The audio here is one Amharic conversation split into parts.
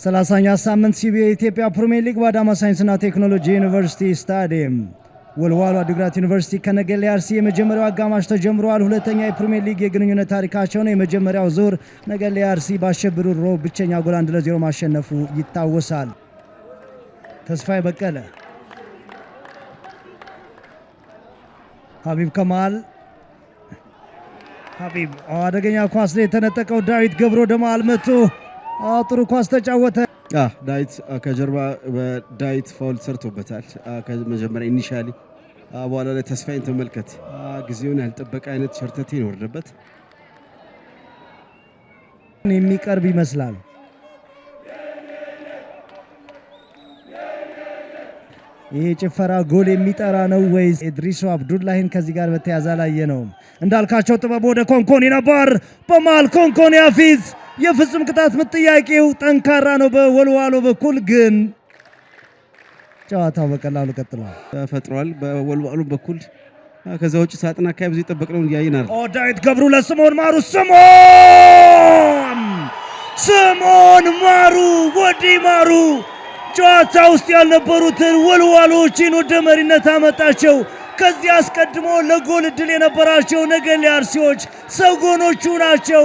በ30ኛ ሳምንት ሲቢኤ የኢትዮጵያ ፕሪሚየር ሊግ በአዳማ ሳይንስና ቴክኖሎጂ ዩኒቨርሲቲ ስታዲየም ወልዋሎ ዓዲግራት ዩኒቨርሲቲ ከነገሌ አርሲ የመጀመሪያው አጋማሽ ተጀምሯል። ሁለተኛ የፕሪሚየር ሊግ የግንኙነት ታሪካቸው ነው። የመጀመሪያው ዙር ነገሌ አርሲ ባሸብሩ ሮብ ብቸኛ ጎል 1-0 ማሸነፉ ይታወሳል። ተስፋዬ በቀለ፣ ሀቢብ ከማል፣ ሀቢብ አደገኛ ኳስ ላይ የተነጠቀው ዳዊት ገብሮ ደማል መቶ ጥሩ ኳስ ተጫወተ። ዳዊት ከጀርባ ዳዊት ፋውል ሰርቶበታል። ከመጀመሪያ ኢኒሻሊ በኋላ ላይ ተስፋዬን ተመልከት። ጊዜውን ያልጠበቀ አይነት ሸርተቴ ይወርድበት የሚቀርብ ይመስላል። ይህ ጭፈራ ጎል የሚጠራ ነው ወይስ? ኢድሪሱ አብዱላሂን ከዚህ ጋር በተያያዘ ላይ ነው። እንዳልካቸው ጥበብ ወደ ኮንኮኒ ነበር። በመሃል ኮንኮኒ አፊዝ የፍጹም ቅጣት ምት ጥያቄው ጠንካራ ነው በወልዋሎ በኩል ግን ጨዋታው በቀላሉ ቀጥሏል ተፈጥሯል በወልዋሎ በኩል። ከዛ ውጭ ሳጥን አካባቢ ብዙ ይጠበቅነው ያይናል። ዳዊት ገብሩ ለስምኦን ማሩ፣ ስምኦን ማሩ ወዲ ማሩ ጨዋታ ውስጥ ያልነበሩትን ወልዋሎችን ወደ መሪነት አመጣቸው። ከዚህ አስቀድሞ ለጎል እድል የነበራቸው ነገሌ አርሲዎች ሰጎኖቹ ናቸው።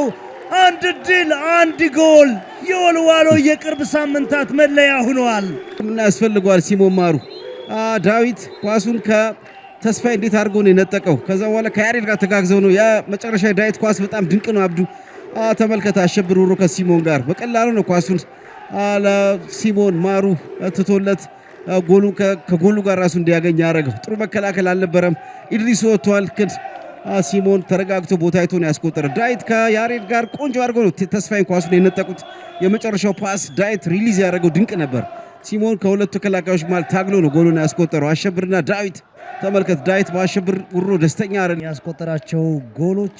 አንድ ድል አንድ ጎል የወልዋሎ የቅርብ ሳምንታት መለያ ሆኗል። ምን ያስፈልገዋል? ሲሞን ማሩ ዳዊት ኳሱን ከተስፋዬ እንዴት አድርጎ ነው የነጠቀው? ከዛ በኋላ ከያሬድ ጋር ተጋግዘው ነው የመጨረሻ ዳዊት ኳስ በጣም ድንቅ ነው። አብዱ ተመልከታ፣ አሸብር ወሮ ከሲሞን ጋር በቀላሉ ነው ኳሱን ለሲሞን ማሩ ትቶለት ጎሉ ከጎሉ ጋር ራሱ እንዲያገኝ ያደረገው። ጥሩ መከላከል አልነበረም። ኢድሪስ ወጥቷል ግን ሲሞን ተረጋግቶ ቦታይቶ ነው ያስቆጠረ። ዳዊት ከያሬድ ጋር ቆንጆ አድርጎ ነው ተስፋዬን ኳሱን የነጠቁት። የመጨረሻው ፓስ ዳዊት ሪሊዝ ያደረገው ድንቅ ነበር። ሲሞን ከሁለቱ ተከላካዮች መሃል ታግሎ ነው ጎሉን ያስቆጠረው። አሸብርና ዳዊት ተመልከት። ዳዊት በአሸብር ውሮ ደስተኛ አይደል። ያስቆጠራቸው ጎሎች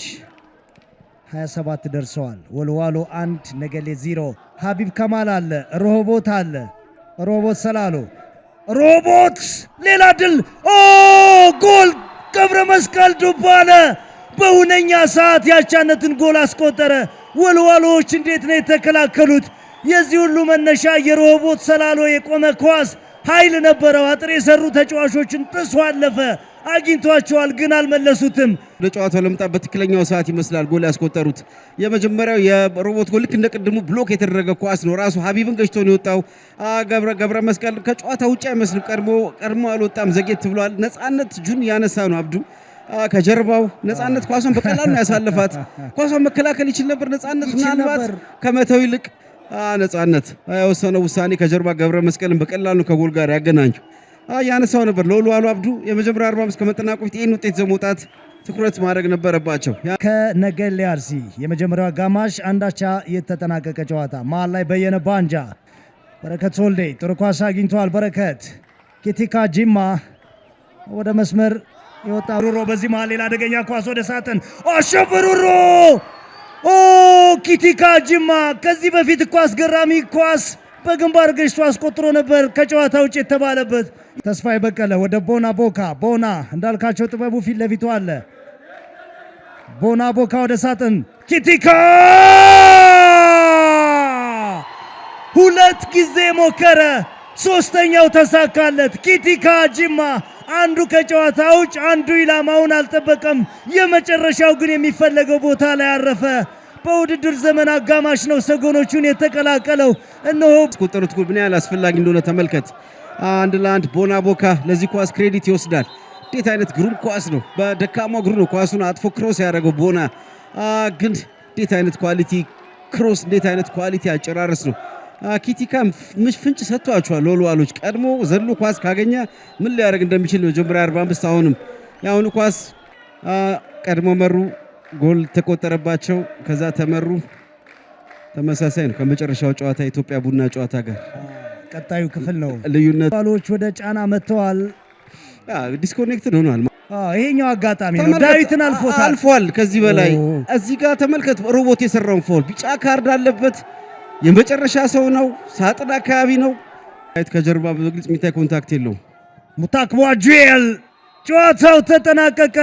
27 ደርሰዋል። ወልዋሎ 1 ነገሌ 0። ሀቢብ ከማል አለ፣ ሮቦት አለ፣ ሮቦት ሰላሎ፣ ሮቦት ሌላ ድል ጎል ገብረ መስቀል ዱባለ በሁነኛ ሰዓት ያቻነትን ጎል አስቆጠረ። ወልዋሎዎች እንዴት ነው የተከላከሉት? የዚህ ሁሉ መነሻ የሮቦት ሰላሎ የቆመ ኳስ ኃይል ነበረው። አጥር የሰሩ ተጫዋቾችን ጥሶ አለፈ። አግኝቷቸዋል ግን አልመለሱትም። ለጨዋታው ለመጣበት ትክክለኛው ሰዓት ይመስላል ጎል ያስቆጠሩት። የመጀመሪያው የሮቦት ጎል ልክ እንደቀድሙ ብሎክ የተደረገ ኳስ ነው። ራሱ ሀቢብን ገጭቶ ነው የወጣው። ገብረ መስቀል ከጨዋታ ውጭ አይመስልም። ቀድሞ አልወጣም፣ ዘጌት ብሏል። ነፃነት እጁን ያነሳ ነው አብዱ ከጀርባው። ነፃነት ኳሷን በቀላሉ ነው ያሳለፋት። ኳሷን መከላከል ይችል ነበር ነፃነት፣ ምናልባት ከመተው ይልቅ ነፃነት የወሰነው ውሳኔ ከጀርባ ገብረ መስቀልን በቀላሉ ከጎል ጋር ያገናኘው ያነሳው ነበር። ለወልዋሎ አብዱ የመጀመሪያ 45 ከመጠናቀቁ ፊት ይህን ውጤት ዘመውጣት ትኩረት ማድረግ ነበረባቸው። ከነገሌ አርሲ የመጀመሪያው አጋማሽ አንዳቻ የተጠናቀቀ ጨዋታ መሃል ላይ በየነ ባንጃ፣ በረከት ሶልዴ ጥሩ ኳስ አግኝቷል። በረከት ኪቲካ ጂማ ወደ መስመር የወጣ ሩሮ፣ በዚህ መሃል ሌላ አደገኛ ኳስ ወደ ሳጥን አሸብሩሮ ኪቲካ ጂማ ከዚህ በፊት እኮ አስገራሚ ኳስ በግንባር ገጭቶ አስቆጥሮ ነበር ከጨዋታ ውጭ የተባለበት። ተስፋዬ በቀለ ወደ ቦና ቦካ፣ ቦና እንዳልካቸው ጥበቡ ፊት ለፊቱ አለ። ቦና ቦካ ወደ ሳጥን፣ ኪቲካ ሁለት ጊዜ ሞከረ፣ ሶስተኛው ተሳካለት። ኪቲካ ጂማ አንዱ ከጨዋታ ውጭ አንዱ ኢላማውን አልጠበቀም። የመጨረሻው ግን የሚፈለገው ቦታ ላይ አረፈ። በውድድር ዘመን አጋማሽ ነው ሰጎኖቹን የተቀላቀለው። እነሆ ያስቆጠሩት ጎል ምን ያህል አስፈላጊ እንደሆነ ተመልከት። 1-1 ቦና ቦካ ለዚህ ኳስ ክሬዲት ይወስዳል። እንዴት አይነት ግሩም ኳስ ነው! በደካማ እግሩ ነው ኳሱን አጥፎ ክሮስ ያደረገው ቦና። ግን እንዴት አይነት ኳሊቲ ክሮስ፣ እንዴት አይነት ኳሊቲ አጨራረስ ነው! ኪቲካ ፍንጭ ሰጥቷቸዋል ወልዋሎች። ቀድሞ ዘሎ ኳስ ካገኘ ምን ሊያደርግ እንደሚችል መጀመሪያ 45 አሁንም ያሁኑ ኳስ ቀድሞ መሩ፣ ጎል ተቆጠረባቸው፣ ከዛ ተመሩ። ተመሳሳይ ነው ከመጨረሻው ጨዋታ የኢትዮጵያ ቡና ጨዋታ ጋር። ቀጣዩ ክፍል ነው ልዩነት። ወልዋሎች ወደ ጫና መጥተዋል። ዲስኮኔክትድ ሆኗል። ይሄኛው አጋጣሚ ነው ዳዊትን አልፏል። ከዚህ በላይ እዚህ ጋር ተመልከት። ሮቦት የሰራውን ፎል ቢጫ ካርድ አለበት። የመጨረሻ ሰው ነው፣ ሳጥን አካባቢ ነው። ከጀርባ በግልጽ የሚታይ ኮንታክት የለውም። ሙታክቧ ጁኤል ጨዋታው ተጠናቀቀ።